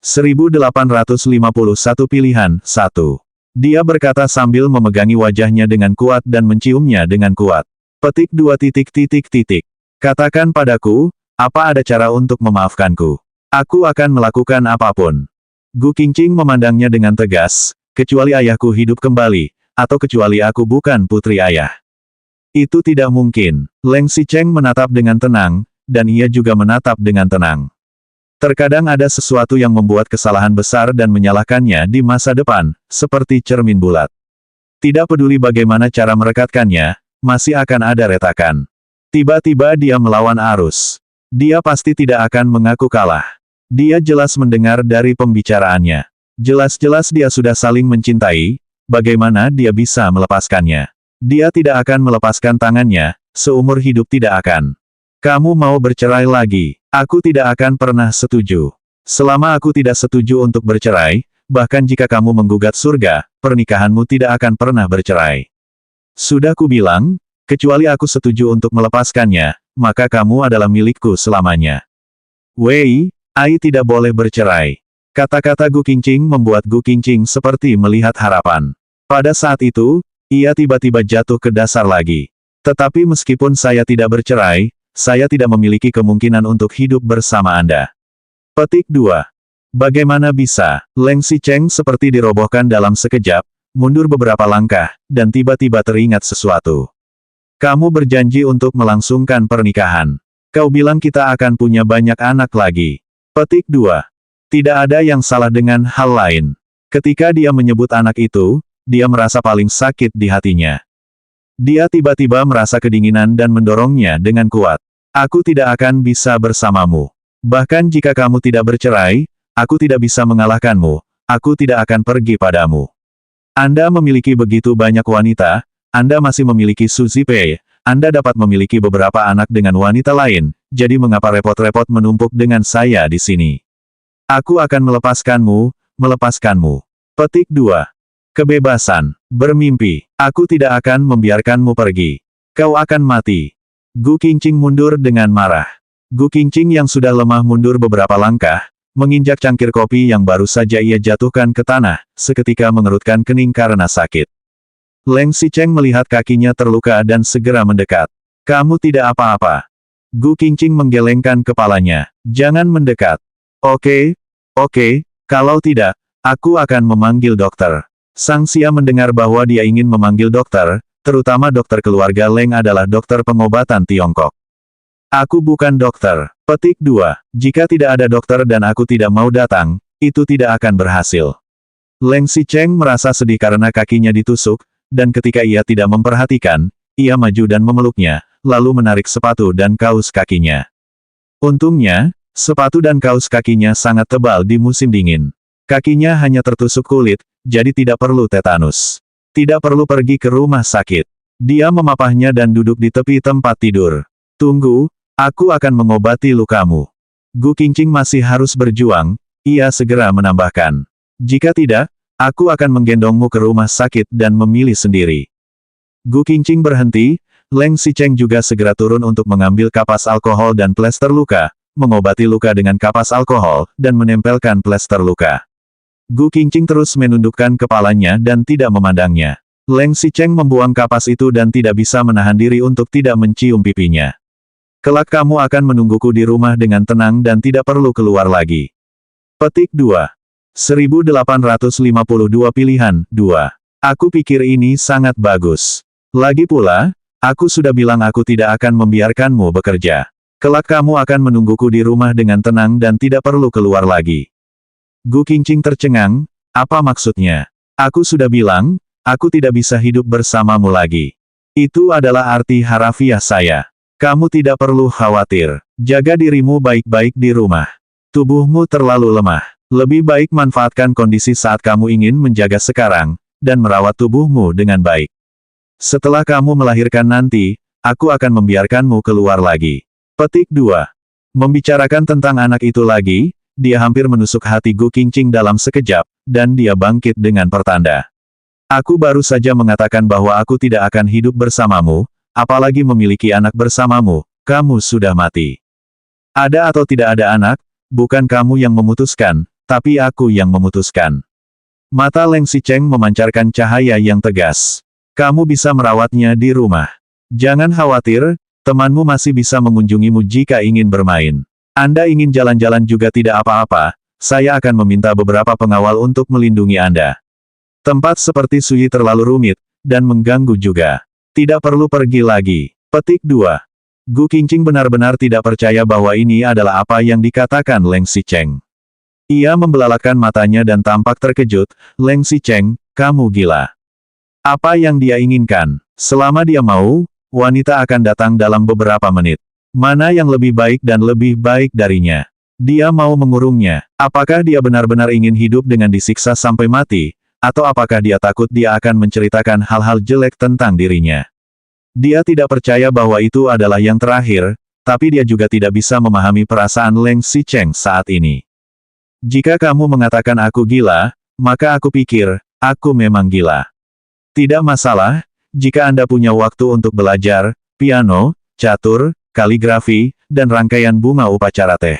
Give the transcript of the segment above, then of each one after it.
1851 pilihan, 1. Dia berkata sambil memegangi wajahnya dengan kuat dan menciumnya dengan kuat. Petik 2 titik titik titik. Katakan padaku, apa ada cara untuk memaafkanku? Aku akan melakukan apapun. Gu Qingqing memandangnya dengan tegas, kecuali ayahku hidup kembali, atau kecuali aku bukan putri ayah. Itu tidak mungkin. Leng Xicheng menatap dengan tenang, dan ia juga menatap dengan tenang. Terkadang ada sesuatu yang membuat kesalahan besar dan menyalahkannya di masa depan, seperti cermin bulat. Tidak peduli bagaimana cara merekatkannya, masih akan ada retakan. Tiba-tiba dia melawan arus. Dia pasti tidak akan mengaku kalah. Dia jelas mendengar dari pembicaraannya. Jelas-jelas dia sudah saling mencintai, bagaimana dia bisa melepaskannya? Dia tidak akan melepaskan tangannya, seumur hidup tidak akan. Kamu mau bercerai lagi? Aku tidak akan pernah setuju. Selama aku tidak setuju untuk bercerai, bahkan jika kamu menggugat surga, pernikahanmu tidak akan pernah bercerai. Sudah kubilang, kecuali aku setuju untuk melepaskannya, maka kamu adalah milikku selamanya. Wei, Ai tidak boleh bercerai. Kata-kata Gu Qingqing membuat Gu Qingqing seperti melihat harapan. Pada saat itu, ia tiba-tiba jatuh ke dasar lagi. Tetapi meskipun saya tidak bercerai, saya tidak memiliki kemungkinan untuk hidup bersama Anda. Petik 2. Bagaimana bisa? Leng Xicheng seperti dirobohkan dalam sekejap, mundur beberapa langkah, dan tiba-tiba teringat sesuatu. Kamu berjanji untuk melangsungkan pernikahan. Kau bilang kita akan punya banyak anak lagi. Petik 2. Tidak ada yang salah dengan hal lain. Ketika dia menyebut anak itu, dia merasa paling sakit di hatinya. Dia tiba-tiba merasa kedinginan dan mendorongnya dengan kuat. Aku tidak akan bisa bersamamu. Bahkan jika kamu tidak bercerai, aku tidak bisa mengalahkanmu, aku tidak akan pergi padamu. Anda memiliki begitu banyak wanita, Anda masih memiliki Su Zipei, Anda dapat memiliki beberapa anak dengan wanita lain, jadi mengapa repot-repot menumpuk dengan saya di sini? Aku akan melepaskanmu, melepaskanmu. Petik 2. Kebebasan. Bermimpi. Aku tidak akan membiarkanmu pergi. Kau akan mati. Gu Qingqing mundur dengan marah. Gu Qingqing yang sudah lemah mundur beberapa langkah, menginjak cangkir kopi yang baru saja ia jatuhkan ke tanah, seketika mengerutkan kening karena sakit. Leng Xicheng melihat kakinya terluka dan segera mendekat. Kamu tidak apa-apa. Gu Qingqing menggelengkan kepalanya. Jangan mendekat. Oke, kalau tidak, aku akan memanggil dokter. Sang Xia mendengar bahwa dia ingin memanggil dokter, terutama dokter keluarga Leng adalah dokter pengobatan Tiongkok. Aku bukan dokter. Petik 2. Jika tidak ada dokter dan aku tidak mau datang, itu tidak akan berhasil. Leng Xicheng merasa sedih karena kakinya ditusuk, dan ketika ia tidak memperhatikan, ia maju dan memeluknya, lalu menarik sepatu dan kaus kakinya. Untungnya, sepatu dan kaus kakinya sangat tebal di musim dingin. Kakinya hanya tertusuk kulit, jadi tidak perlu tetanus. Tidak perlu pergi ke rumah sakit. Dia memapahnya dan duduk di tepi tempat tidur. Tunggu, aku akan mengobati lukamu. Gu Qingqing masih harus berjuang, ia segera menambahkan. Jika tidak, aku akan menggendongmu ke rumah sakit dan memilih sendiri. Gu Qingqing berhenti, Leng Xicheng juga segera turun untuk mengambil kapas alkohol dan plester luka, mengobati luka dengan kapas alkohol, dan menempelkan plester luka. Gu Qingqing terus menundukkan kepalanya dan tidak memandangnya. Leng Xicheng membuang kapas itu dan tidak bisa menahan diri untuk tidak mencium pipinya. Kelak kamu akan menungguku di rumah dengan tenang dan tidak perlu keluar lagi. Petik 2. 1852 pilihan, 2. Aku pikir ini sangat bagus. Lagi pula, aku sudah bilang aku tidak akan membiarkanmu bekerja. Kelak kamu akan menungguku di rumah dengan tenang dan tidak perlu keluar lagi. Gu Qingqing tercengang, apa maksudnya? Aku sudah bilang, aku tidak bisa hidup bersamamu lagi. Itu adalah arti harafiah saya. Kamu tidak perlu khawatir. Jaga dirimu baik-baik di rumah. Tubuhmu terlalu lemah. Lebih baik manfaatkan kondisi saat kamu ingin menjaga sekarang, dan merawat tubuhmu dengan baik. Setelah kamu melahirkan nanti, aku akan membiarkanmu keluar lagi. Petik 2. Membicarakan tentang anak itu lagi, dia hampir menusuk hati Gu Qingqing dalam sekejap, dan dia bangkit dengan pertanda. Aku baru saja mengatakan bahwa aku tidak akan hidup bersamamu, apalagi memiliki anak bersamamu, kamu sudah mati. Ada atau tidak ada anak, bukan kamu yang memutuskan, tapi aku yang memutuskan. Mata Leng Xicheng memancarkan cahaya yang tegas. Kamu bisa merawatnya di rumah. Jangan khawatir, temanmu masih bisa mengunjungimu jika ingin bermain. Anda ingin jalan-jalan juga tidak apa-apa, saya akan meminta beberapa pengawal untuk melindungi Anda. Tempat seperti Sui terlalu rumit, dan mengganggu juga. Tidak perlu pergi lagi. Petik 2. Gu Qingqing benar-benar tidak percaya bahwa ini adalah apa yang dikatakan Leng Xicheng. Ia membelalakan matanya dan tampak terkejut. Leng Xicheng, kamu gila. Apa yang dia inginkan? Selama dia mau, wanita akan datang dalam beberapa menit. Mana yang lebih baik dan lebih baik darinya? Dia mau mengurungnya. Apakah dia benar-benar ingin hidup dengan disiksa sampai mati? Atau apakah dia takut dia akan menceritakan hal-hal jelek tentang dirinya? Dia tidak percaya bahwa itu adalah yang terakhir, tapi dia juga tidak bisa memahami perasaan Leng Xicheng saat ini. Jika kamu mengatakan aku gila, maka aku pikir, aku memang gila. Tidak masalah, jika Anda punya waktu untuk belajar, piano, catur, kaligrafi, dan rangkaian bunga upacara teh.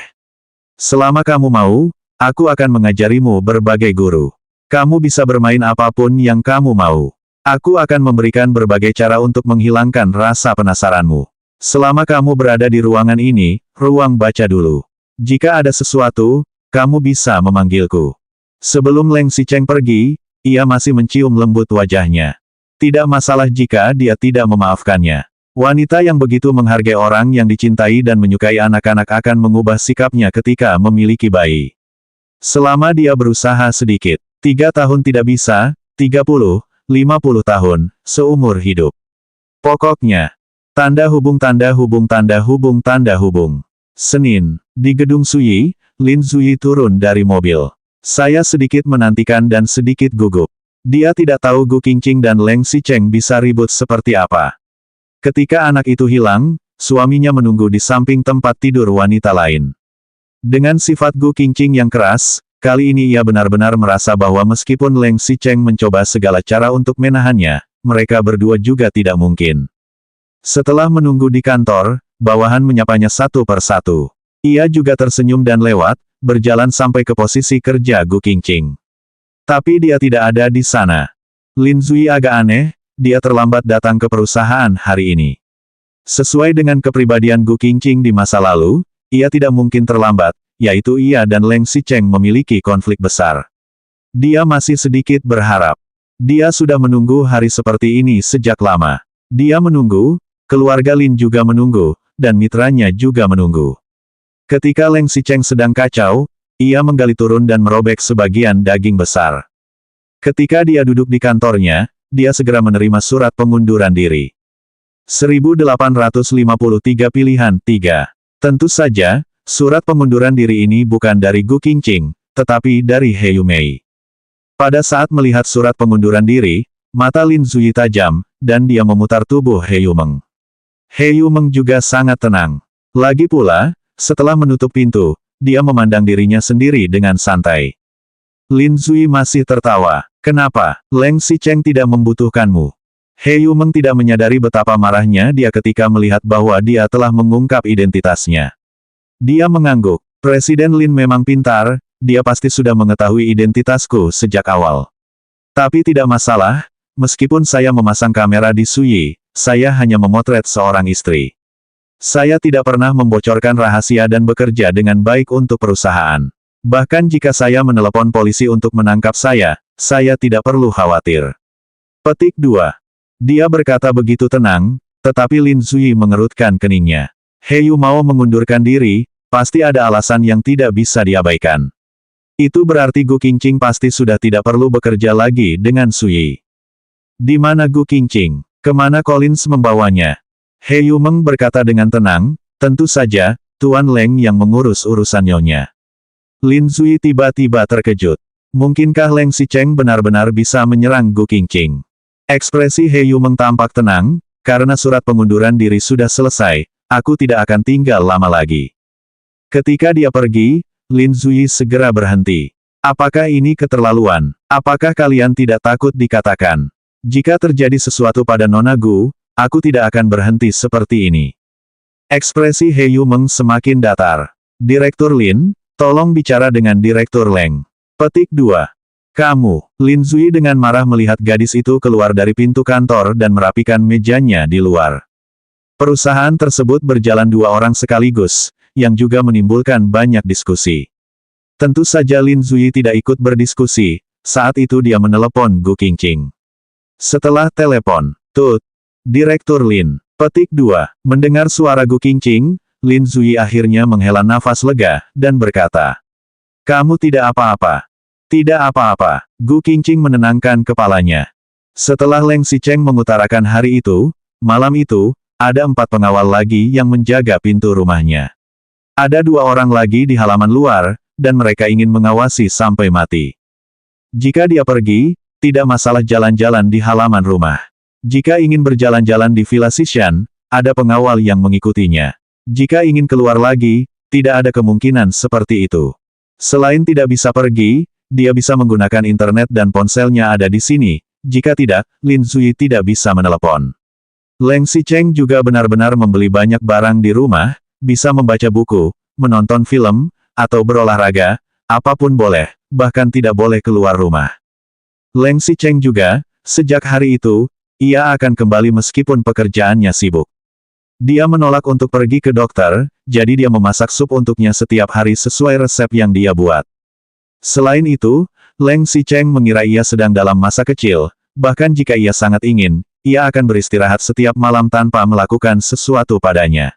Selama kamu mau, aku akan mengajarimu berbagai guru. Kamu bisa bermain apapun yang kamu mau. Aku akan memberikan berbagai cara untuk menghilangkan rasa penasaranmu. Selama kamu berada di ruangan ini, ruang baca dulu. Jika ada sesuatu, kamu bisa memanggilku. Sebelum Leng Xicheng pergi, ia masih mencium lembut wajahnya. Tidak masalah jika dia tidak memaafkannya. Wanita yang begitu menghargai orang yang dicintai dan menyukai anak-anak akan mengubah sikapnya ketika memiliki bayi. Selama dia berusaha sedikit, 3 tahun tidak bisa, 30, 50 tahun, seumur hidup. Pokoknya, tanda hubung tanda hubung tanda hubung tanda hubung. Senin, di gedung Sui, Lin Zui turun dari mobil. Saya sedikit menantikan dan sedikit gugup. Dia tidak tahu Gu Qingqing dan Leng Xicheng bisa ribut seperti apa. Ketika anak itu hilang, suaminya menunggu di samping tempat tidur wanita lain. Dengan sifat Gu Qingqing yang keras, kali ini ia benar-benar merasa bahwa meskipun Leng Xicheng mencoba segala cara untuk menahannya, mereka berdua juga tidak mungkin. Setelah menunggu di kantor, bawahan menyapanya satu persatu. Ia juga tersenyum dan lewat, berjalan sampai ke posisi kerja Gu Qingqing. Tapi dia tidak ada di sana. Lin Zui agak aneh, dia terlambat datang ke perusahaan hari ini. Sesuai dengan kepribadian Gu Qingqing di masa lalu, ia tidak mungkin terlambat, yaitu ia dan Leng Xicheng memiliki konflik besar. Dia masih sedikit berharap. Dia sudah menunggu hari seperti ini sejak lama. Dia menunggu, keluarga Lin juga menunggu, dan mitranya juga menunggu. Ketika Leng Xicheng sedang kacau, ia menggali turun dan merobek sebagian daging besar. Ketika dia duduk di kantornya, dia segera menerima surat pengunduran diri. 1853 pilihan 3. Tentu saja, surat pengunduran diri ini bukan dari Gu Qingqing, tetapi dari He Yumei. Pada saat melihat surat pengunduran diri, mata Lin Zui tajam, dan dia memutar tubuh He Yumeng. He Yumeng juga sangat tenang. Lagi pula, setelah menutup pintu, dia memandang dirinya sendiri dengan santai. Lin Zui masih tertawa. Kenapa, Leng Xicheng tidak membutuhkanmu? He Yumeng tidak menyadari betapa marahnya dia ketika melihat bahwa dia telah mengungkap identitasnya. Dia mengangguk. Presiden Lin memang pintar, dia pasti sudah mengetahui identitasku sejak awal. Tapi tidak masalah, meskipun saya memasang kamera di Sui, saya hanya memotret seorang istri. Saya tidak pernah membocorkan rahasia dan bekerja dengan baik untuk perusahaan. Bahkan jika saya menelepon polisi untuk menangkap saya tidak perlu khawatir. Petik 2. Dia berkata begitu tenang, tetapi Lin Zui mengerutkan keningnya. He Yu mau mengundurkan diri, pasti ada alasan yang tidak bisa diabaikan. Itu berarti Gu Qingqing pasti sudah tidak perlu bekerja lagi dengan Sui. Di mana Gu Qingqing? Kemana Collins membawanya? He Yumeng berkata dengan tenang, tentu saja, Tuan Leng yang mengurus urusan nyonya. Lin Zui tiba-tiba terkejut. Mungkinkah Leng Xicheng benar-benar bisa menyerang Gu Qingqing? Ekspresi He Yumeng tampak tenang, karena surat pengunduran diri sudah selesai, aku tidak akan tinggal lama lagi. Ketika dia pergi, Lin Zui segera berhenti. Apakah ini keterlaluan? Apakah kalian tidak takut dikatakan? Jika terjadi sesuatu pada Nona Gu, aku tidak akan berhenti seperti ini. Ekspresi He Yumeng semakin datar. Direktur Lin, Tolong bicara dengan Direktur Leng. Petik 2. Kamu, Lin Zui dengan marah melihat gadis itu keluar dari pintu kantor dan merapikan mejanya di luar. Perusahaan tersebut berjalan 2 orang sekaligus, yang juga menimbulkan banyak diskusi. Tentu saja Lin Zui tidak ikut berdiskusi, saat itu dia menelepon Gu Qingqing. Setelah telepon, "Tut, Direktur Lin." Petik 2. Mendengar suara Gu Qingqing, Lin Zui akhirnya menghela nafas lega, dan berkata, "Kamu tidak apa-apa." "Tidak apa-apa." Gu Qingqing menenangkan kepalanya. Setelah Leng Xicheng mengutarakan hari itu, malam itu, ada 4 pengawal lagi yang menjaga pintu rumahnya. Ada 2 orang lagi di halaman luar, dan mereka ingin mengawasi sampai mati. Jika dia pergi, tidak masalah jalan-jalan di halaman rumah. Jika ingin berjalan-jalan di Villa Xishan, ada pengawal yang mengikutinya. Jika ingin keluar lagi, tidak ada kemungkinan seperti itu. Selain tidak bisa pergi, dia bisa menggunakan internet dan ponselnya ada di sini. Jika tidak, Lin Zui tidak bisa menelepon. Leng Xicheng juga benar-benar membeli banyak barang di rumah, bisa membaca buku, menonton film, atau berolahraga, apapun boleh, bahkan tidak boleh keluar rumah. Leng Xicheng juga, sejak hari itu, ia akan kembali meskipun pekerjaannya sibuk. Dia menolak untuk pergi ke dokter, jadi dia memasak sup untuknya setiap hari sesuai resep yang dia buat. Selain itu, Leng Xicheng mengira ia sedang dalam masa kecil, bahkan jika ia sangat ingin, ia akan beristirahat setiap malam tanpa melakukan sesuatu padanya.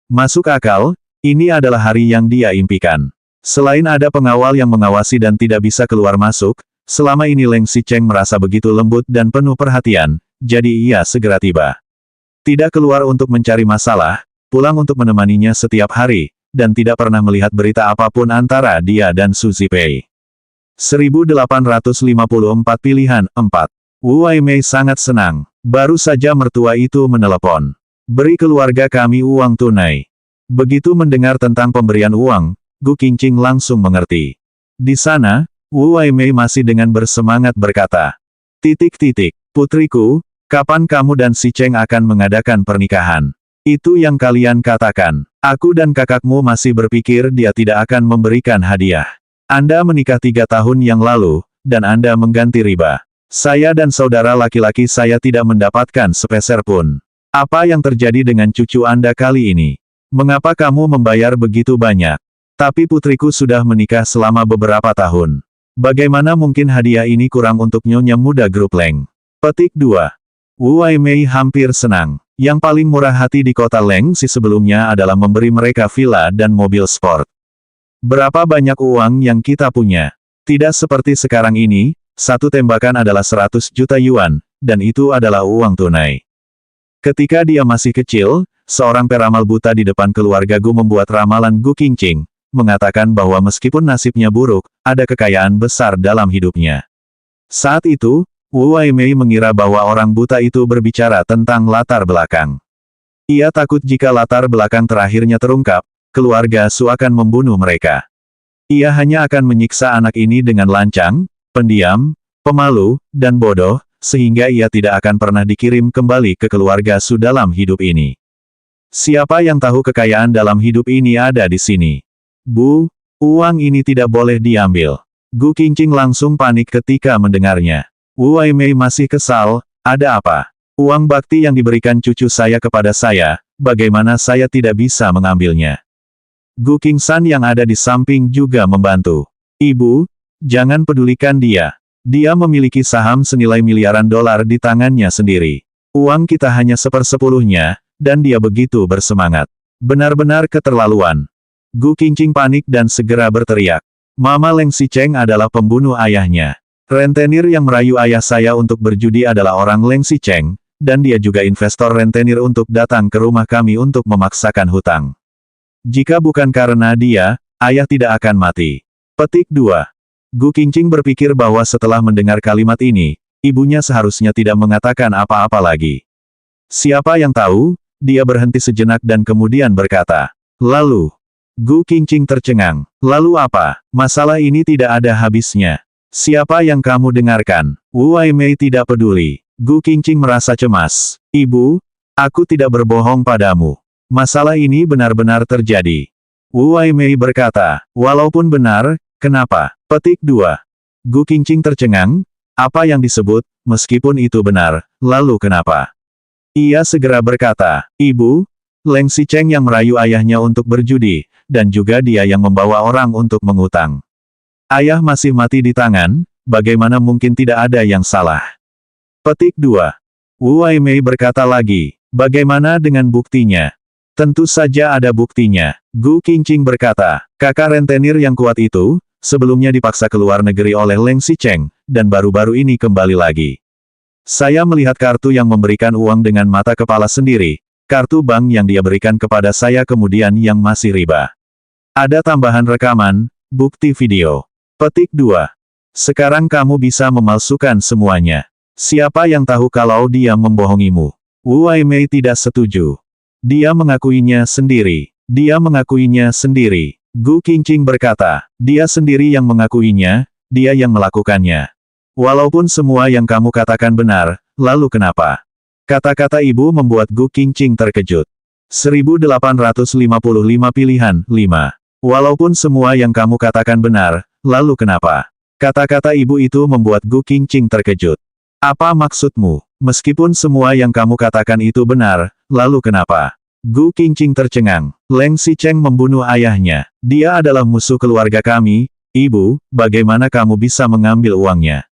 Masuk akal, ini adalah hari yang dia impikan. Selain ada pengawal yang mengawasi dan tidak bisa keluar masuk, selama ini Leng Xicheng merasa begitu lembut dan penuh perhatian, jadi ia segera tiba. Tidak keluar untuk mencari masalah, pulang untuk menemaninya setiap hari, dan tidak pernah melihat berita apapun antara dia dan Su Zipei. 1854 pilihan 4. Wu Waimei sangat senang. Baru saja mertua itu menelepon. "Beri keluarga kami uang tunai." Begitu mendengar tentang pemberian uang, Gu Qingqing langsung mengerti. Di sana, Wu Waimei masih dengan bersemangat berkata, "Putriku, kapan kamu dan si Cheng akan mengadakan pernikahan? Itu yang kalian katakan. Aku dan kakakmu masih berpikir dia tidak akan memberikan hadiah. Anda menikah 3 tahun yang lalu, dan Anda mengganti riba. Saya dan saudara laki-laki saya tidak mendapatkan sepeser pun. Apa yang terjadi dengan cucu Anda kali ini? Mengapa kamu membayar begitu banyak? Tapi putriku sudah menikah selama beberapa tahun. Bagaimana mungkin hadiah ini kurang untuk nyonya muda grup Leng?" Petik 2. Wu Waimei hampir senang. Yang paling murah hati di kota Leng si sebelumnya adalah memberi mereka villa dan mobil sport. Berapa banyak uang yang kita punya? Tidak seperti sekarang ini, satu tembakan adalah 100 juta yuan, dan itu adalah uang tunai. Ketika dia masih kecil, seorang peramal buta di depan keluarga Gu membuat ramalan Gu Qingqing, mengatakan bahwa meskipun nasibnya buruk, ada kekayaan besar dalam hidupnya. Saat itu, Wu Waimei mengira bahwa orang buta itu berbicara tentang latar belakang. Ia takut jika latar belakang terakhirnya terungkap, keluarga Su akan membunuh mereka. Ia hanya akan menyiksa anak ini dengan lancang, pendiam, pemalu, dan bodoh, sehingga ia tidak akan pernah dikirim kembali ke keluarga Su dalam hidup ini. Siapa yang tahu kekayaan dalam hidup ini ada di sini? "Bu, uang ini tidak boleh diambil." Gu Qingqing langsung panik ketika mendengarnya. Wu Waimei masih kesal, "Ada apa? Uang bakti yang diberikan cucu saya kepada saya, bagaimana saya tidak bisa mengambilnya?" Gu Qingsan yang ada di samping juga membantu. "Ibu, jangan pedulikan dia. Dia memiliki saham senilai miliaran dolar di tangannya sendiri. Uang kita hanya 1/10-nya, dan dia begitu bersemangat. Benar-benar keterlaluan." Gu Qingqing panik dan segera berteriak. "Mama Leng Xicheng adalah pembunuh ayahnya. Rentenir yang merayu ayah saya untuk berjudi adalah orang Leng Xicheng, dan dia juga investor rentenir untuk datang ke rumah kami untuk memaksakan hutang. Jika bukan karena dia, ayah tidak akan mati." Petik 2. Gu Qingqing berpikir bahwa setelah mendengar kalimat ini, ibunya seharusnya tidak mengatakan apa-apa lagi. Siapa yang tahu, dia berhenti sejenak dan kemudian berkata, "Lalu?" Gu Qingqing tercengang. "Lalu apa? Masalah ini tidak ada habisnya. Siapa yang kamu dengarkan?" Wu Waimei tidak peduli. Gu Qingqing merasa cemas. "Ibu, aku tidak berbohong padamu. Masalah ini benar-benar terjadi. Wu Waimei berkata, walaupun benar, kenapa? Petik 2. Gu Qingqing tercengang, apa yang disebut, meskipun itu benar, lalu kenapa? Ia segera berkata, Ibu, Leng Xicheng yang merayu ayahnya untuk berjudi, dan juga dia yang membawa orang untuk mengutang. Ayah masih mati di tangan, bagaimana mungkin tidak ada yang salah? Petik 2. Wu Waimei berkata lagi, bagaimana dengan buktinya? Tentu saja ada buktinya. Gu Qingqing berkata, kakak rentenir yang kuat itu, sebelumnya dipaksa keluar negeri oleh Leng Xicheng, dan baru-baru ini kembali lagi. Saya melihat kartu yang memberikan uang dengan mata kepala sendiri, kartu bank yang dia berikan kepada saya kemudian yang masih riba. Ada tambahan rekaman, bukti video. Petik 2. Sekarang kamu bisa memalsukan semuanya. Siapa yang tahu kalau dia membohongimu? Wu Waimei tidak setuju. Dia mengakuinya sendiri. Dia mengakuinya sendiri. Gu Qingqing berkata, dia sendiri yang mengakuinya, dia yang melakukannya. Walaupun semua yang kamu katakan benar, lalu kenapa? Kata-kata ibu membuat Gu Qingqing terkejut. 1855 pilihan, 5. Walaupun semua yang kamu katakan benar, lalu kenapa? Kata-kata ibu itu membuat Gu Qingqing terkejut. Apa maksudmu? Meskipun semua yang kamu katakan itu benar, lalu kenapa? Gu Qingqing tercengang. Leng Xicheng membunuh ayahnya. Dia adalah musuh keluarga kami, ibu, bagaimana kamu bisa mengambil uangnya?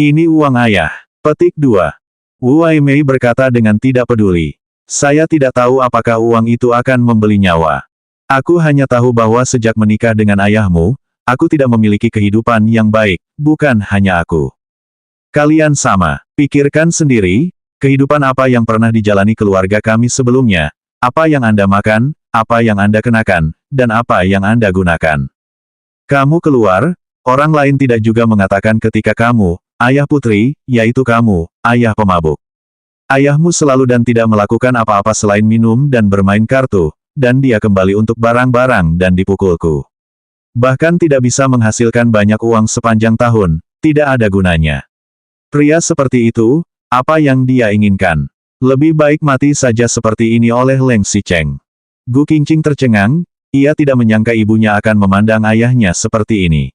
Ini uang ayah. Petik 2. Wu Waimei berkata dengan tidak peduli. Saya tidak tahu apakah uang itu akan membeli nyawa. Aku hanya tahu bahwa sejak menikah dengan ayahmu, aku tidak memiliki kehidupan yang baik, bukan hanya aku. Kalian sama. Pikirkan sendiri, kehidupan apa yang pernah dijalani keluarga kami sebelumnya, apa yang Anda makan, apa yang Anda kenakan, dan apa yang Anda gunakan. Kamu keluar, orang lain tidak juga mengatakan ketika kamu, ayah putri, yaitu kamu, ayah pemabuk. Ayahmu selalu dan tidak melakukan apa-apa selain minum dan bermain kartu, dan dia kembali untuk barang-barang dan dipukulku. Bahkan tidak bisa menghasilkan banyak uang sepanjang tahun, tidak ada gunanya. Pria seperti itu, apa yang dia inginkan? Lebih baik mati saja seperti ini oleh Leng Xicheng. Gu Qingqing tercengang, ia tidak menyangka ibunya akan memandang ayahnya seperti ini.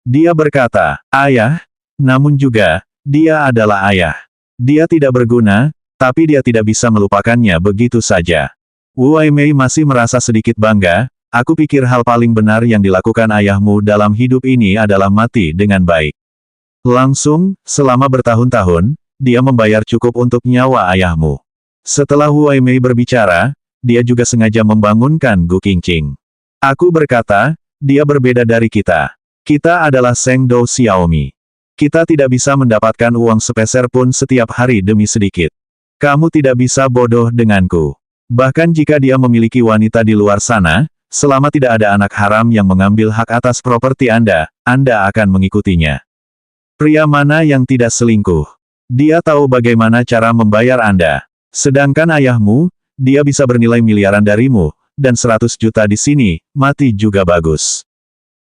Dia berkata, ayah, namun juga, dia adalah ayah. Dia tidak berguna, tapi dia tidak bisa melupakannya begitu saja. Wu Waimei masih merasa sedikit bangga, aku pikir hal paling benar yang dilakukan ayahmu dalam hidup ini adalah mati dengan baik. Langsung, selama bertahun-tahun, dia membayar cukup untuk nyawa ayahmu. Setelah Wu Waimei berbicara, dia juga sengaja membangunkan Gu Qingqing. Aku berkata, dia berbeda dari kita. Kita adalah Seng Dou Xiaomi. Kita tidak bisa mendapatkan uang sepeser pun setiap hari demi sedikit. Kamu tidak bisa bodoh denganku. Bahkan jika dia memiliki wanita di luar sana, selama tidak ada anak haram yang mengambil hak atas properti Anda, Anda akan mengikutinya. Pria mana yang tidak selingkuh? Dia tahu bagaimana cara membayar Anda. Sedangkan ayahmu, dia bisa bernilai miliaran darimu, dan 100 juta di sini, mati juga bagus.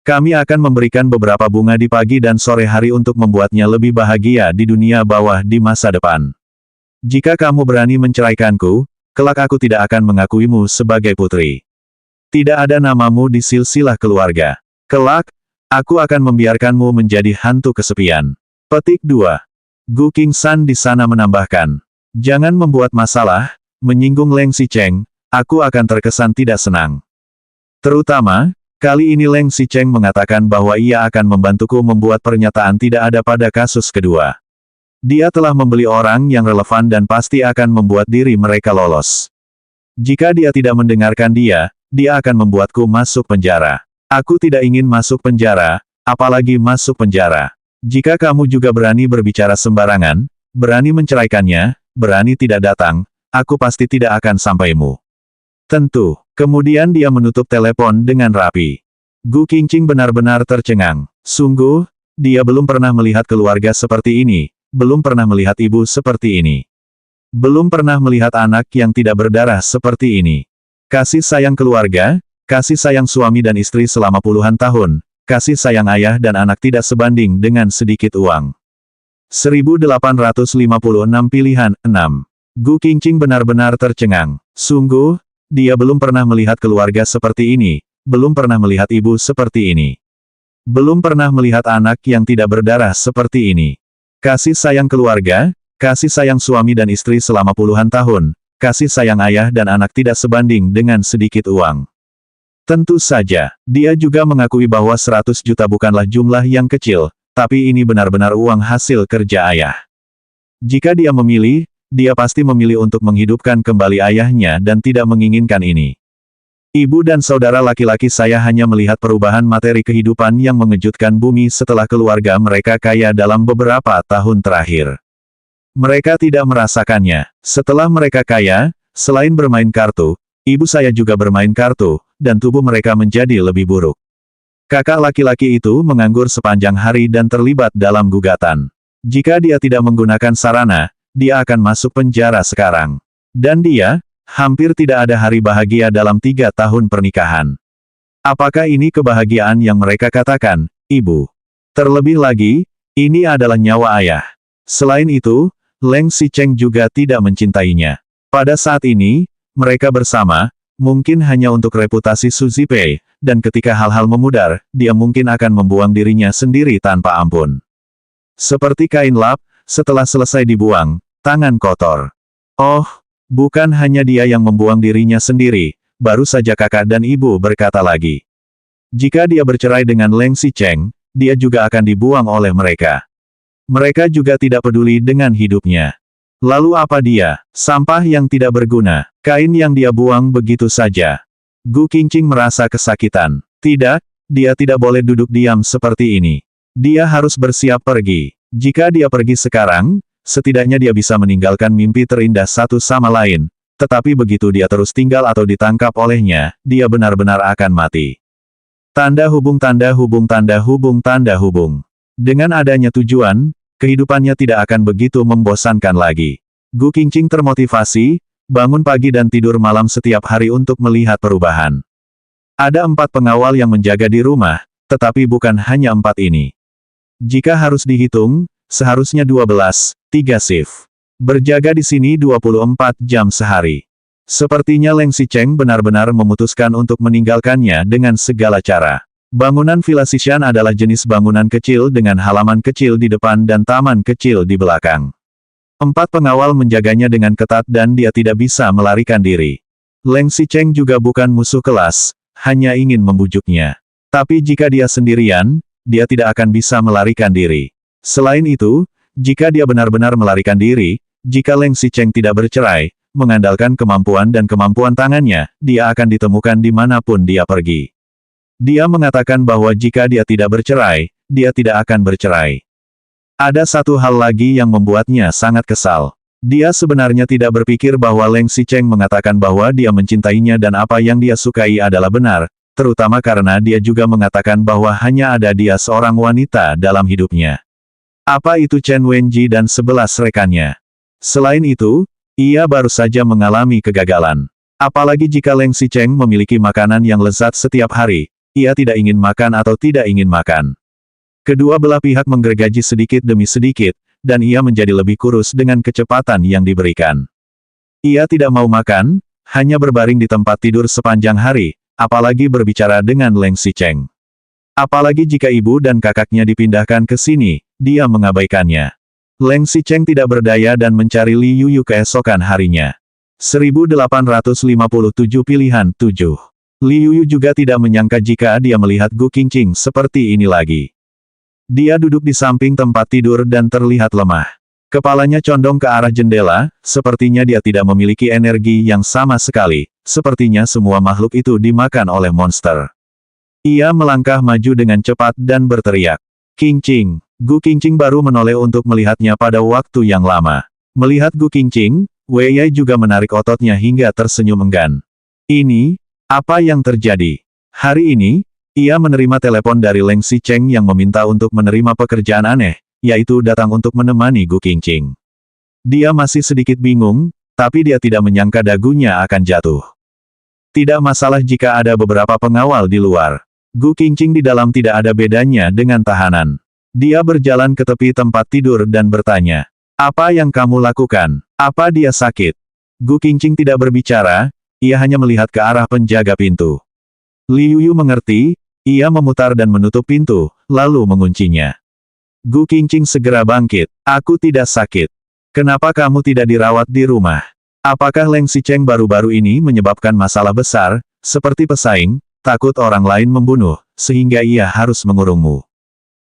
Kami akan memberikan beberapa bunga di pagi dan sore hari untuk membuatnya lebih bahagia di dunia bawah di masa depan. Jika kamu berani menceraikanku, kelak aku tidak akan mengakuimu sebagai putri. Tidak ada namamu di silsilah keluarga. Kelak, aku akan membiarkanmu menjadi hantu kesepian. Petik 2. Gu Qingsan di sana menambahkan, jangan membuat masalah, menyinggung Leng Xicheng, aku akan terkesan tidak senang. Terutama, kali ini Leng Xicheng mengatakan bahwa ia akan membantuku membuat pernyataan tidak ada pada kasus kedua. Dia telah membeli orang yang relevan dan pasti akan membuat diri mereka lolos. Jika dia tidak mendengarkan dia akan membuatku masuk penjara. Aku tidak ingin masuk penjara, apalagi masuk penjara. Jika kamu juga berani berbicara sembarangan, berani menceraikannya, berani tidak datang, aku pasti tidak akan sampaimu. Tentu. Kemudian dia menutup telepon dengan rapi. Gu Qingqing benar-benar tercengang. Sungguh, dia belum pernah melihat keluarga seperti ini, belum pernah melihat ibu seperti ini. Belum pernah melihat anak yang tidak berdarah seperti ini. Kasih sayang keluarga, kasih sayang suami dan istri selama puluhan tahun, kasih sayang ayah dan anak tidak sebanding dengan sedikit uang. 1856 pilihan, 6. Gu Qingqing benar-benar tercengang. Sungguh, dia belum pernah melihat keluarga seperti ini, belum pernah melihat ibu seperti ini. Belum pernah melihat anak yang tidak berdarah seperti ini. Kasih sayang keluarga, kasih sayang suami dan istri selama puluhan tahun, kasih sayang ayah dan anak tidak sebanding dengan sedikit uang. Tentu saja, dia juga mengakui bahwa 100 juta bukanlah jumlah yang kecil, tapi ini benar-benar uang hasil kerja ayah. Jika dia memilih, dia pasti memilih untuk menghidupkan kembali ayahnya dan tidak menginginkan ini. Ibu dan saudara laki-laki saya hanya melihat perubahan materi kehidupan yang mengejutkan bumi setelah keluarga mereka kaya dalam beberapa tahun terakhir. Mereka tidak merasakannya. Setelah mereka kaya, selain bermain kartu, ibu saya juga bermain kartu, dan tubuh mereka menjadi lebih buruk. Kakak laki-laki itu menganggur sepanjang hari dan terlibat dalam gugatan. Jika dia tidak menggunakan sarana, dia akan masuk penjara sekarang. Dan dia, hampir tidak ada hari bahagia dalam 3 tahun pernikahan. Apakah ini kebahagiaan yang mereka katakan, Ibu? Terlebih lagi, ini adalah nyawa ayah. Selain itu, Leng Xicheng juga tidak mencintainya. Pada saat ini, mereka bersama, mungkin hanya untuk reputasi Su Zipei, dan ketika hal-hal memudar, dia mungkin akan membuang dirinya sendiri tanpa ampun. Seperti kain lap, setelah selesai dibuang, tangan kotor. Oh, bukan hanya dia yang membuang dirinya sendiri, baru saja kakak dan ibu berkata lagi. Jika dia bercerai dengan Leng Xicheng, dia juga akan dibuang oleh mereka. Mereka juga tidak peduli dengan hidupnya. Lalu apa dia? Sampah yang tidak berguna, kain yang dia buang begitu saja. Gu Qingqing merasa kesakitan. Tidak, dia tidak boleh duduk diam seperti ini. Dia harus bersiap pergi. Jika dia pergi sekarang, setidaknya dia bisa meninggalkan mimpi terindah satu sama lain. Tetapi begitu dia terus tinggal atau ditangkap olehnya, dia benar-benar akan mati. Tanda hubung tanda hubung tanda hubung tanda hubung. Dengan adanya tujuan, kehidupannya tidak akan begitu membosankan lagi. Gu Qingqing termotivasi, bangun pagi dan tidur malam setiap hari untuk melihat perubahan. Ada 4 pengawal yang menjaga di rumah, tetapi bukan hanya 4 ini. Jika harus dihitung, seharusnya 12, 3 shift. Berjaga di sini 24 jam sehari. Sepertinya Leng Xicheng benar-benar memutuskan untuk meninggalkannya dengan segala cara. Bangunan Villa Xishan adalah jenis bangunan kecil dengan halaman kecil di depan dan taman kecil di belakang. 4 pengawal menjaganya dengan ketat dan dia tidak bisa melarikan diri. Leng Xicheng juga bukan musuh kelas, hanya ingin membujuknya. Tapi jika dia sendirian, dia tidak akan bisa melarikan diri. Selain itu, jika dia benar-benar melarikan diri, jika Leng Xicheng tidak bercerai, mengandalkan kemampuan dan kemampuan tangannya, dia akan ditemukan dimanapun dia pergi. Dia mengatakan bahwa jika dia tidak bercerai, dia tidak akan bercerai. Ada satu hal lagi yang membuatnya sangat kesal. Dia sebenarnya tidak berpikir bahwa Leng Xicheng mengatakan bahwa dia mencintainya dan apa yang dia sukai adalah benar, terutama karena dia juga mengatakan bahwa hanya ada dia seorang wanita dalam hidupnya. Apa itu Chen Wenji dan 11 rekannya? Selain itu, ia baru saja mengalami kegagalan. Apalagi jika Leng Xicheng memiliki makanan yang lezat setiap hari, ia tidak ingin makan atau tidak ingin makan. Kedua belah pihak menggergaji sedikit demi sedikit, dan ia menjadi lebih kurus dengan kecepatan yang diberikan. Ia tidak mau makan, hanya berbaring di tempat tidur sepanjang hari, apalagi berbicara dengan Leng Xicheng. Apalagi jika ibu dan kakaknya dipindahkan ke sini, dia mengabaikannya. Leng Xicheng tidak berdaya dan mencari Li Yuyu keesokan harinya. 1857 pilihan 7. Li Yuyu juga tidak menyangka jika dia melihat Gu Qingqing seperti ini lagi. Dia duduk di samping tempat tidur dan terlihat lemah. Kepalanya condong ke arah jendela, sepertinya dia tidak memiliki energi yang sama sekali, sepertinya semua makhluk itu dimakan oleh monster. Ia melangkah maju dengan cepat dan berteriak, "Qingqing!" Gu Qingqing baru menoleh untuk melihatnya pada waktu yang lama. Melihat Gu Qingqing, Wei Yai juga menarik ototnya hingga tersenyum enggan. Ini, apa yang terjadi? Hari ini, ia menerima telepon dari Leng Xicheng yang meminta untuk menerima pekerjaan aneh, yaitu datang untuk menemani Gu Qingqing. Dia masih sedikit bingung, tapi dia tidak menyangka dagunya akan jatuh. Tidak masalah jika ada beberapa pengawal di luar. Gu Qingqing di dalam tidak ada bedanya dengan tahanan. Dia berjalan ke tepi tempat tidur dan bertanya, "Apa yang kamu lakukan? Apa dia sakit?" Gu Qingqing tidak berbicara, ia hanya melihat ke arah penjaga pintu. Li Yuyu mengerti, ia memutar dan menutup pintu, lalu menguncinya. Gu Qingqing segera bangkit. Aku tidak sakit. Kenapa kamu tidak dirawat di rumah? Apakah Leng Xicheng baru-baru ini menyebabkan masalah besar, seperti pesaing, takut orang lain membunuh, sehingga ia harus mengurungmu?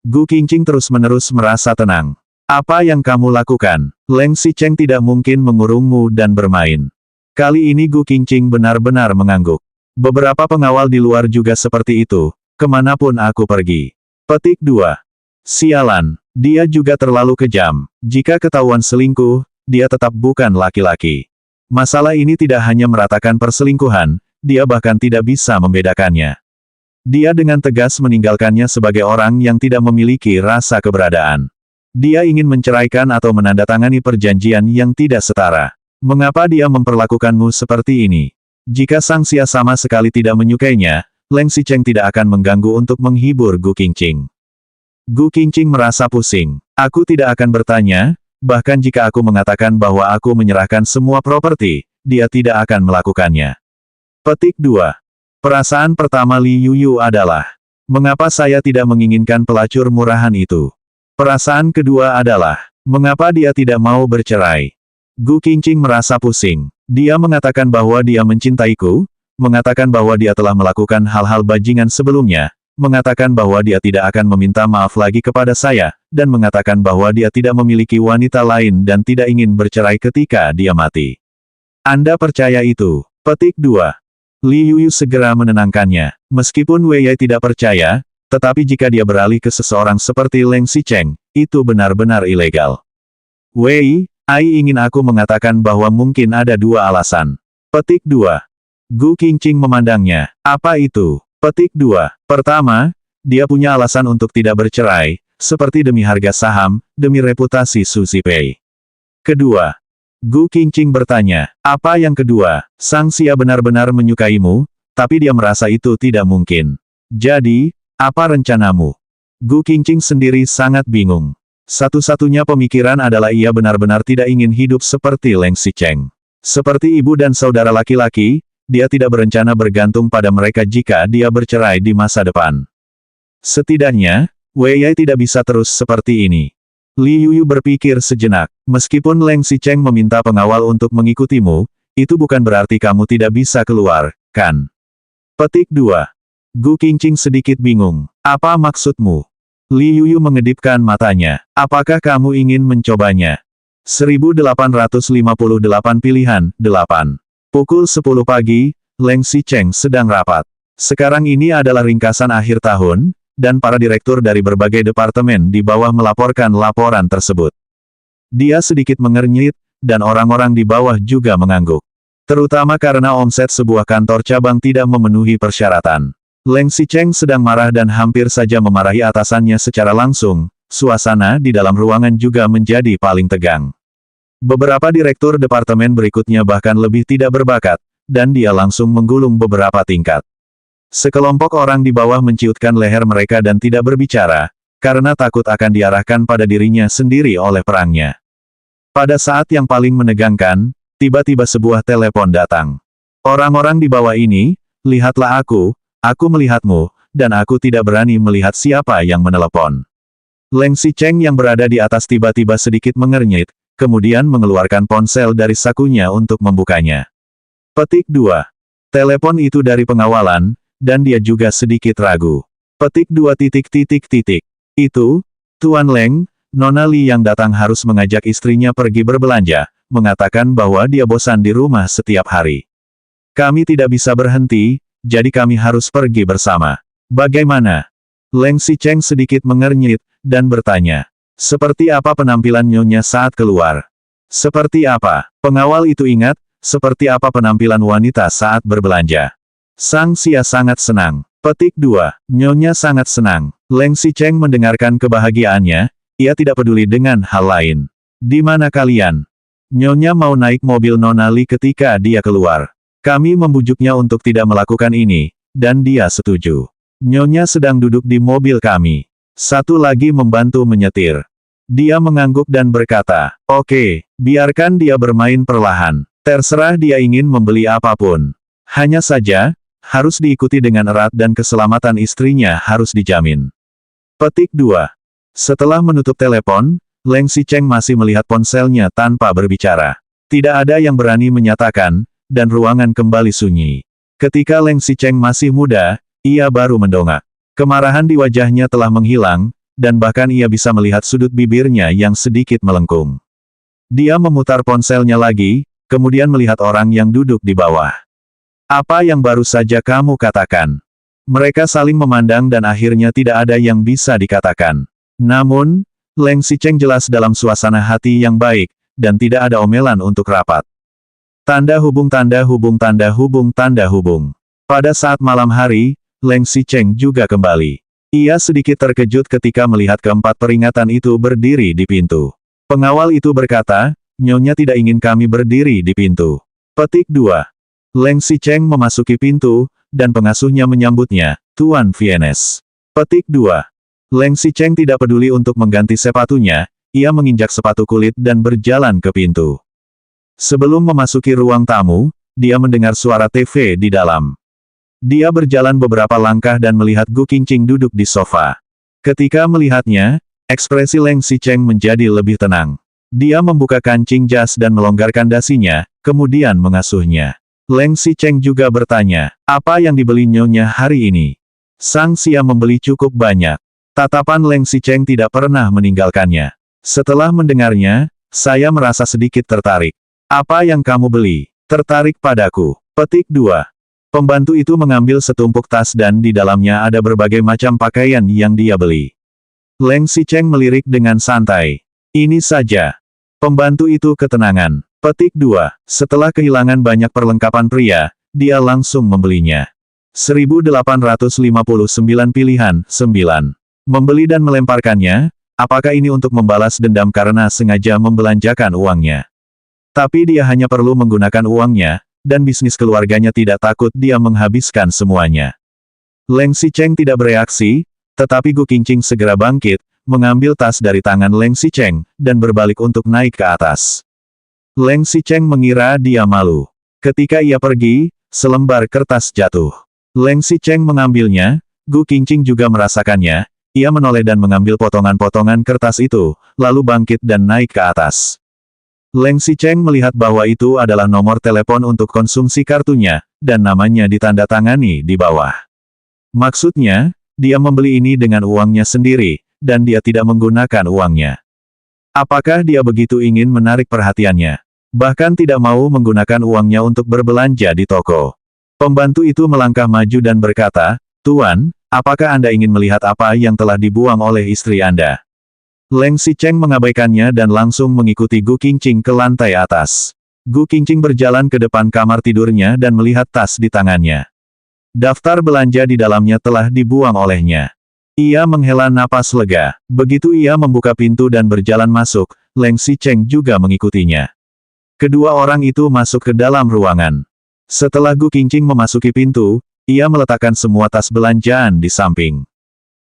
Gu Qingqing terus-menerus merasa tenang. Apa yang kamu lakukan? Leng Xicheng tidak mungkin mengurungmu dan bermain. Kali ini Gu Qingqing benar-benar mengangguk. Beberapa pengawal di luar juga seperti itu, kemanapun aku pergi. Petik 2. Sialan, dia juga terlalu kejam. Jika ketahuan selingkuh, dia tetap bukan laki-laki. Masalah ini tidak hanya meratakan perselingkuhan, dia bahkan tidak bisa membedakannya. Dia dengan tegas meninggalkannya sebagai orang yang tidak memiliki rasa keberadaan. Dia ingin menceraikan atau menandatangani perjanjian yang tidak setara. Mengapa dia memperlakukanmu seperti ini? Jika Sang Xia sama sekali tidak menyukainya, Leng Xicheng tidak akan mengganggu untuk menghibur Gu Qingqing. Gu Qingqing merasa pusing. Aku tidak akan bertanya, bahkan jika aku mengatakan bahwa aku menyerahkan semua properti, dia tidak akan melakukannya. Petik 2. Perasaan pertama Li Yuyu adalah, mengapa saya tidak menginginkan pelacur murahan itu? Perasaan kedua adalah, mengapa dia tidak mau bercerai? Gu Qingqing merasa pusing. Dia mengatakan bahwa dia mencintaiku, mengatakan bahwa dia telah melakukan hal-hal bajingan sebelumnya, mengatakan bahwa dia tidak akan meminta maaf lagi kepada saya, dan mengatakan bahwa dia tidak memiliki wanita lain dan tidak ingin bercerai ketika dia mati. Anda percaya itu? Petik 2. Li Yuyu segera menenangkannya. Meskipun Wei Yai tidak percaya, tetapi jika dia beralih ke seseorang seperti Leng Xicheng, itu benar-benar ilegal. Wei Ai ingin aku mengatakan bahwa mungkin ada dua alasan. Petik 2. Gu Qingqing memandangnya. Apa itu? Petik 2. Pertama, dia punya alasan untuk tidak bercerai, seperti demi harga saham, demi reputasi Su Zipei. Kedua, Gu Qingqing bertanya, apa yang kedua? Sang Xia benar-benar menyukaimu, tapi dia merasa itu tidak mungkin. Jadi, apa rencanamu? Gu Qingqing sendiri sangat bingung. Satu-satunya pemikiran adalah ia benar-benar tidak ingin hidup seperti Leng Xicheng. Seperti ibu dan saudara laki-laki, dia tidak berencana bergantung pada mereka jika dia bercerai di masa depan. Setidaknya, Wei Yai tidak bisa terus seperti ini. Li Yuyu berpikir sejenak, meskipun Leng Xicheng meminta pengawal untuk mengikutimu, itu bukan berarti kamu tidak bisa keluar, kan? Petik 2. Gu Qingqing sedikit bingung. Apa maksudmu? Li Yuyu mengedipkan matanya. Apakah kamu ingin mencobanya? 1858 pilihan, 8. Pukul 10 pagi, Leng Xicheng sedang rapat. Sekarang ini adalah ringkasan akhir tahun, dan para direktur dari berbagai departemen di bawah melaporkan laporan tersebut. Dia sedikit mengernyit, dan orang-orang di bawah juga mengangguk. Terutama karena omset sebuah kantor cabang tidak memenuhi persyaratan. Leng Xicheng sedang marah dan hampir saja memarahi atasannya secara langsung, suasana di dalam ruangan juga menjadi paling tegang. Beberapa direktur departemen berikutnya bahkan lebih tidak berbakat, dan dia langsung menggulung beberapa tingkat. Sekelompok orang di bawah menciutkan leher mereka dan tidak berbicara, karena takut akan diarahkan pada dirinya sendiri oleh perangnya. Pada saat yang paling menegangkan, tiba-tiba sebuah telepon datang. Orang-orang di bawah ini, lihatlah aku melihatmu, dan aku tidak berani melihat siapa yang menelepon. Leng Xicheng yang berada di atas tiba-tiba sedikit mengernyit, kemudian mengeluarkan ponsel dari sakunya untuk membukanya. Petik 2. Telepon itu dari pengawalan, dan dia juga sedikit ragu. Petik 2. Itu, Tuan Leng, Nona Li yang datang harus mengajak istrinya pergi berbelanja, mengatakan bahwa dia bosan di rumah setiap hari. Kami tidak bisa berhenti, jadi kami harus pergi bersama. Bagaimana? Leng Xicheng sedikit mengernyit, dan bertanya. Seperti apa penampilan nyonya saat keluar? Seperti apa? Pengawal itu ingat, seperti apa penampilan wanita saat berbelanja? Sang Xia sangat senang. Petik 2. Nyonya sangat senang. Leng Xicheng mendengarkan kebahagiaannya, ia tidak peduli dengan hal lain. Di mana kalian? Nyonya mau naik mobil Nona Li ketika dia keluar. Kami membujuknya untuk tidak melakukan ini, dan dia setuju. Nyonya sedang duduk di mobil kami. Satu lagi membantu menyetir. Dia mengangguk dan berkata, oke, biarkan dia bermain perlahan. Terserah dia ingin membeli apapun. Hanya saja, harus diikuti dengan erat dan keselamatan istrinya harus dijamin. Petik 2. Setelah menutup telepon, Leng Xicheng masih melihat ponselnya tanpa berbicara. Tidak ada yang berani menyatakan, dan ruangan kembali sunyi. Ketika Leng Xicheng masih muda, ia baru mendongak. Kemarahan di wajahnya telah menghilang, dan bahkan ia bisa melihat sudut bibirnya yang sedikit melengkung. Dia memutar ponselnya lagi, kemudian melihat orang yang duduk di bawah. Apa yang baru saja kamu katakan? Mereka saling memandang dan akhirnya tidak ada yang bisa dikatakan. Namun, Leng Xicheng jelas dalam suasana hati yang baik, dan tidak ada omelan untuk rapat. Tanda hubung tanda hubung tanda hubung tanda hubung. Pada saat malam hari, Leng Xicheng juga kembali. Ia sedikit terkejut ketika melihat keempat peringatan itu berdiri di pintu. Pengawal itu berkata, "Nyonya tidak ingin kami berdiri di pintu." Petik 2. Leng Xicheng memasuki pintu, dan pengasuhnya menyambutnya, "Tuan Vienes." Petik 2. Leng Xicheng tidak peduli untuk mengganti sepatunya, ia menginjak sepatu kulit dan berjalan ke pintu. Sebelum memasuki ruang tamu, dia mendengar suara TV di dalam. Dia berjalan beberapa langkah dan melihat Gu Qingqing duduk di sofa. Ketika melihatnya, ekspresi Leng Xicheng menjadi lebih tenang. Dia membuka kancing jas dan melonggarkan dasinya, kemudian mengasuhnya. Leng Xicheng juga bertanya, "Apa yang dibeli nyonya hari ini?" Sang Xia membeli cukup banyak. Tatapan Leng Xicheng tidak pernah meninggalkannya. Setelah mendengarnya, saya merasa sedikit tertarik. "Apa yang kamu beli?" "Tertarik padaku." Petik 2. Pembantu itu mengambil setumpuk tas dan di dalamnya ada berbagai macam pakaian yang dia beli. Leng Xicheng melirik dengan santai. "Ini saja." Pembantu itu ketenangan. Petik 2. Setelah kehilangan banyak perlengkapan pria, dia langsung membelinya. 1859 pilihan, 9. Membeli dan melemparkannya, apakah ini untuk membalas dendam karena sengaja membelanjakan uangnya? Tapi dia hanya perlu menggunakan uangnya, dan bisnis keluarganya tidak takut dia menghabiskan semuanya. Leng Xicheng tidak bereaksi, tetapi Gu Qingqing segera bangkit, mengambil tas dari tangan Leng Xicheng, dan berbalik untuk naik ke atas. Leng Xicheng mengira dia malu. Ketika ia pergi, selembar kertas jatuh. Leng Xicheng mengambilnya, Gu Qingqing juga merasakannya, ia menoleh dan mengambil potongan-potongan kertas itu, lalu bangkit dan naik ke atas. Leng Xicheng melihat bahwa itu adalah nomor telepon untuk konsumsi kartunya, dan namanya ditandatangani di bawah. Maksudnya, dia membeli ini dengan uangnya sendiri, dan dia tidak menggunakan uangnya. Apakah dia begitu ingin menarik perhatiannya? Bahkan tidak mau menggunakan uangnya untuk berbelanja di toko. Pembantu itu melangkah maju dan berkata, "Tuan, apakah Anda ingin melihat apa yang telah dibuang oleh istri Anda?" Leng Xicheng mengabaikannya dan langsung mengikuti Gu Qingqing ke lantai atas. Gu Qingqing berjalan ke depan kamar tidurnya dan melihat tas di tangannya. Daftar belanja di dalamnya telah dibuang olehnya. Ia menghela napas lega. Begitu ia membuka pintu dan berjalan masuk, Leng Xicheng juga mengikutinya. Kedua orang itu masuk ke dalam ruangan. Setelah Gu Qingqing memasuki pintu, ia meletakkan semua tas belanjaan di samping.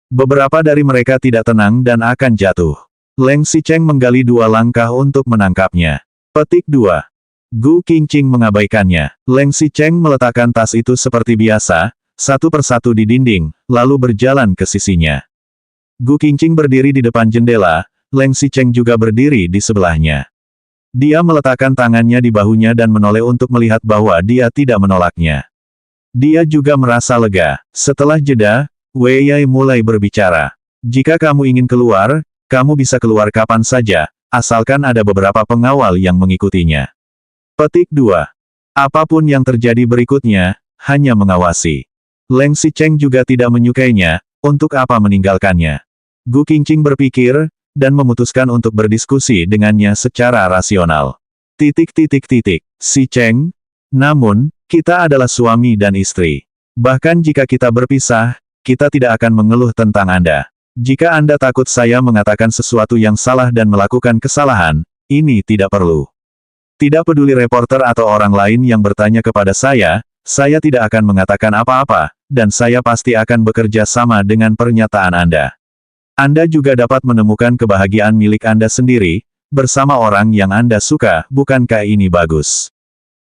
Beberapa dari mereka tidak tenang dan akan jatuh. Leng Xicheng menggali 2 langkah untuk menangkapnya. Petik 2. Gu Qingqing mengabaikannya. Leng Xicheng meletakkan tas itu seperti biasa, satu persatu di dinding, lalu berjalan ke sisinya. Gu Qingqing berdiri di depan jendela, Leng Xicheng juga berdiri di sebelahnya. Dia meletakkan tangannya di bahunya dan menoleh untuk melihat bahwa dia tidak menolaknya. Dia juga merasa lega. Setelah jeda, Wei Yai mulai berbicara. "Jika kamu ingin keluar, kamu bisa keluar kapan saja, asalkan ada beberapa pengawal yang mengikutinya." Petik 2. Apapun yang terjadi berikutnya, hanya mengawasi. Leng Xicheng juga tidak menyukainya, untuk apa meninggalkannya. Gu Qingqing berpikir, dan memutuskan untuk berdiskusi dengannya secara rasional. Xicheng, namun, kita adalah suami dan istri. Bahkan jika kita berpisah, kita tidak akan mengeluh tentang Anda. Jika Anda takut saya mengatakan sesuatu yang salah dan melakukan kesalahan, ini tidak perlu. Tidak peduli reporter atau orang lain yang bertanya kepada saya tidak akan mengatakan apa-apa, dan saya pasti akan bekerja sama dengan pernyataan Anda. Anda juga dapat menemukan kebahagiaan milik Anda sendiri, bersama orang yang Anda suka, bukankah ini bagus?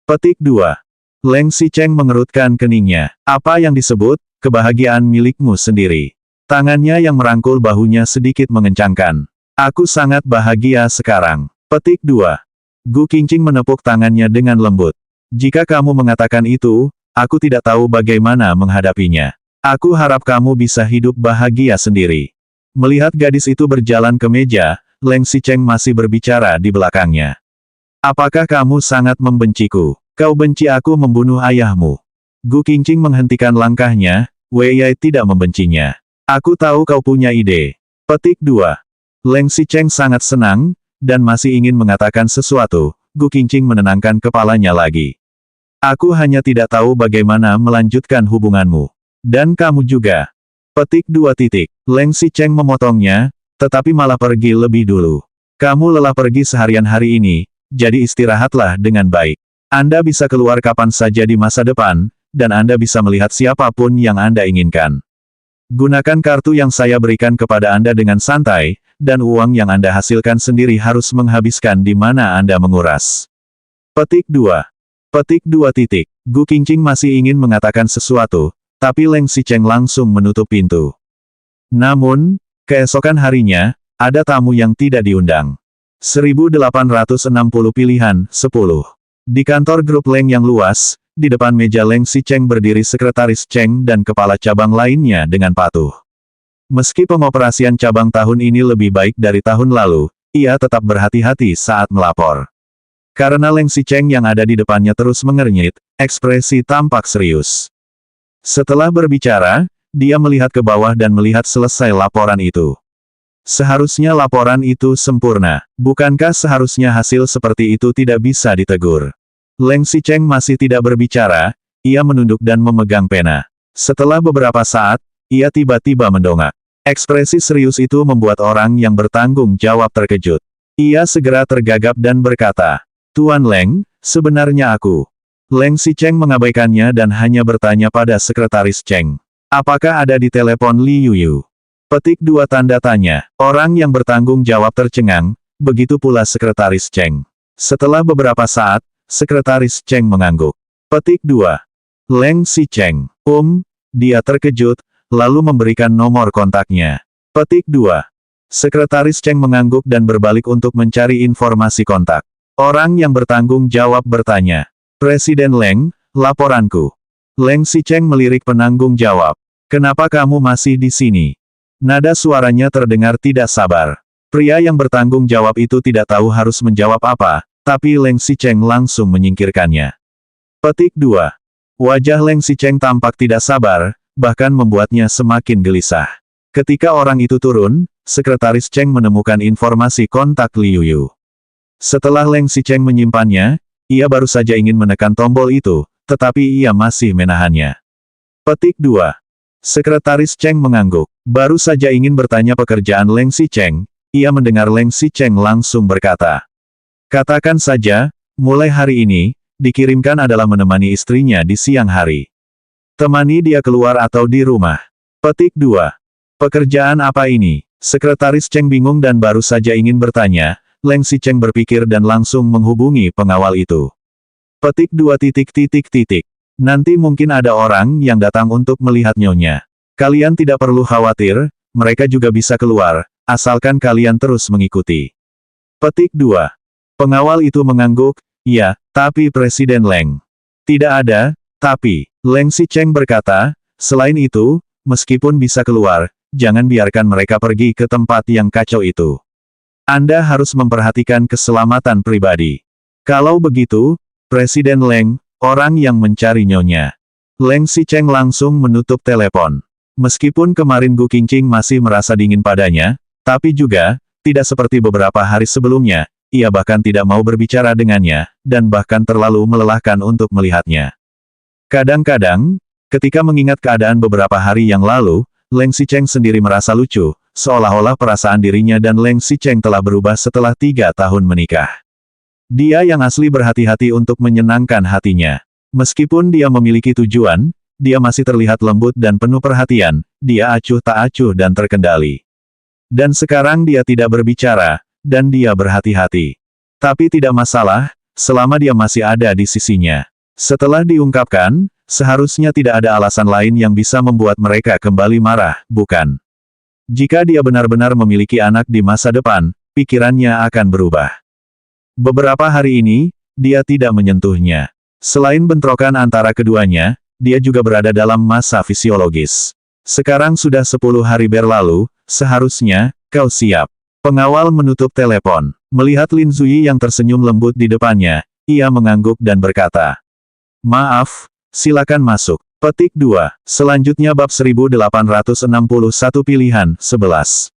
Petik 2. Leng Xicheng mengerutkan keningnya. Apa yang disebut, kebahagiaan milikmu sendiri? Tangannya yang merangkul bahunya sedikit mengencangkan. Aku sangat bahagia sekarang. Petik 2. Gu Qingqing menepuk tangannya dengan lembut. Jika kamu mengatakan itu, aku tidak tahu bagaimana menghadapinya. Aku harap kamu bisa hidup bahagia sendiri. Melihat gadis itu berjalan ke meja, Leng Xicheng masih berbicara di belakangnya. Apakah kamu sangat membenciku? Kau benci aku membunuh ayahmu. Gu Qingqing menghentikan langkahnya, Wei Yai tidak membencinya. Aku tahu kau punya ide. Petik 2. Leng Xicheng sangat senang, dan masih ingin mengatakan sesuatu. Gu Qingqing menenangkan kepalanya lagi. Aku hanya tidak tahu bagaimana melanjutkan hubunganmu. Dan kamu juga. Petik 2 titik. Leng Xicheng memotongnya, tetapi malah pergi lebih dulu. Kamu lelah pergi seharian hari ini, jadi istirahatlah dengan baik. Anda bisa keluar kapan saja di masa depan, dan Anda bisa melihat siapapun yang Anda inginkan. Gunakan kartu yang saya berikan kepada Anda dengan santai, dan uang yang Anda hasilkan sendiri harus menghabiskan di mana Anda menguras. Petik 2. Petik 2 titik. Gu Qingqing masih ingin mengatakan sesuatu, tapi Leng Xicheng langsung menutup pintu. Namun, keesokan harinya, ada tamu yang tidak diundang. 1860 pilihan, 10. Di kantor grup Leng yang luas, di depan meja Leng Xicheng berdiri sekretaris Cheng dan kepala cabang lainnya dengan patuh. Meski pengoperasian cabang tahun ini lebih baik dari tahun lalu, ia tetap berhati-hati saat melapor. Karena Leng Xicheng yang ada di depannya terus mengernyit, ekspresi tampak serius. Setelah berbicara, dia melihat ke bawah dan melihat selesai laporan itu. Seharusnya laporan itu sempurna. Bukankah seharusnya hasil seperti itu tidak bisa ditegur? Leng Xicheng masih tidak berbicara, ia menunduk dan memegang pena. Setelah beberapa saat, ia tiba-tiba mendongak. Ekspresi serius itu membuat orang yang bertanggung jawab terkejut. Ia segera tergagap dan berkata, Tuan Leng, sebenarnya aku. Leng Xicheng mengabaikannya dan hanya bertanya pada sekretaris Cheng. Apakah ada di telepon Li Yuyu? Petik 2 tanda tanya. Orang yang bertanggung jawab tercengang, begitu pula sekretaris Cheng. Setelah beberapa saat, sekretaris Cheng mengangguk. Petik 2. Leng Xicheng. Dia terkejut, lalu memberikan nomor kontaknya. Petik 2. Sekretaris Cheng mengangguk dan berbalik untuk mencari informasi kontak. Orang yang bertanggung jawab bertanya. Presiden Leng, laporanku. Leng Xicheng melirik penanggung jawab. Kenapa kamu masih di sini? Nada suaranya terdengar tidak sabar. Pria yang bertanggung jawab itu tidak tahu harus menjawab apa, tapi Leng Xicheng langsung menyingkirkannya. Petik 2. Wajah Leng Xicheng tampak tidak sabar, bahkan membuatnya semakin gelisah. Ketika orang itu turun, sekretaris Cheng menemukan informasi kontak Li Yuyu. Setelah Leng Xicheng menyimpannya, ia baru saja ingin menekan tombol itu, tetapi ia masih menahannya. Petik 2. Sekretaris Cheng mengangguk. Baru saja ingin bertanya pekerjaan Leng Xicheng, ia mendengar Leng Xicheng langsung berkata. Katakan saja, mulai hari ini, dikirimkan adalah menemani istrinya di siang hari. Temani dia keluar atau di rumah. Petik 2. Pekerjaan apa ini? Sekretaris Cheng bingung dan baru saja ingin bertanya, Leng Xicheng berpikir dan langsung menghubungi pengawal itu. Petik 2 titik titik titik. Nanti mungkin ada orang yang datang untuk melihat nyonya. Kalian tidak perlu khawatir, mereka juga bisa keluar, asalkan kalian terus mengikuti. Petik 2. Pengawal itu mengangguk, ya, tapi Presiden Leng. Tidak ada, tapi, Leng Xicheng berkata, selain itu, meskipun bisa keluar, jangan biarkan mereka pergi ke tempat yang kacau itu. Anda harus memperhatikan keselamatan pribadi. Kalau begitu, Presiden Leng, orang yang mencari nyonya. Leng Xicheng langsung menutup telepon. Meskipun kemarin Gu Qingqing masih merasa dingin padanya, tapi juga, tidak seperti beberapa hari sebelumnya, ia bahkan tidak mau berbicara dengannya, dan bahkan terlalu melelahkan untuk melihatnya. Kadang-kadang, ketika mengingat keadaan beberapa hari yang lalu, Leng Xicheng sendiri merasa lucu, seolah-olah perasaan dirinya dan Leng Xicheng telah berubah setelah 3 tahun menikah. Dia yang asli berhati-hati untuk menyenangkan hatinya. Meskipun dia memiliki tujuan, dia masih terlihat lembut dan penuh perhatian, dia acuh tak acuh dan terkendali. Dan sekarang dia tidak berbicara, dan dia berhati-hati. Tapi tidak masalah, selama dia masih ada di sisinya. Setelah diungkapkan, seharusnya tidak ada alasan lain yang bisa membuat mereka kembali marah, bukan? Jika dia benar-benar memiliki anak di masa depan, pikirannya akan berubah. Beberapa hari ini, dia tidak menyentuhnya. Selain bentrokan antara keduanya, dia juga berada dalam masa fisiologis. Sekarang sudah 10 hari berlalu, seharusnya, kau siap. Pengawal menutup telepon. Melihat Lin Zui yang tersenyum lembut di depannya, ia mengangguk dan berkata, "Maaf, silakan masuk." Petik 2. Selanjutnya bab 1861 pilihan 11.